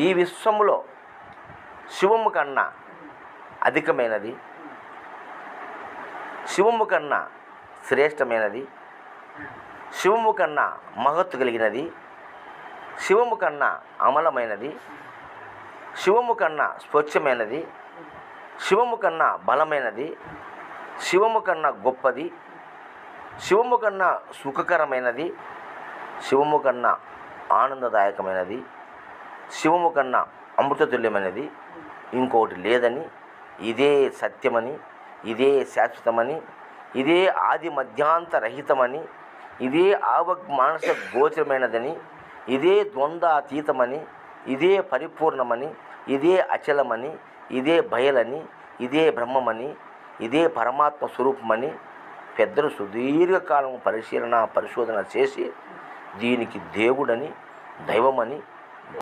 ఈ విశ్వములో శివము కన్నా అధికమైనది, శివము కన్నా శ్రేష్టమైనది, శివము కన్నా మహత్తు కలిగినది, శివము కన్నా అమలమైనది, శివము కన్నా స్వచ్ఛమైనది, శివము కన్నా బలమైనది, శివము కన్నా గొప్పది, శివము కన్నా సుఖకరమైనది, శివము కన్నా ఆనందదాయకమైనది, శివము కన్నా అమృతతుల్యమైనది ఇంకొకటి లేదని, ఇదే సత్యమని, ఇదే శాశ్వతమని, ఇదే ఆది మధ్యాంతరహితమని, ఇదే మానస గోచరమైనదని, ఇదే ద్వంద్వాతీతమని, ఇదే పరిపూర్ణమని, ఇదే అచలమని, ఇదే బయలని, ఇదే బ్రహ్మమని, ఇదే పరమాత్మ స్వరూపమని పెద్దలు సుదీర్ఘకాలం పరిశోధన చేసి దీనికి దేవుడని, దైవమని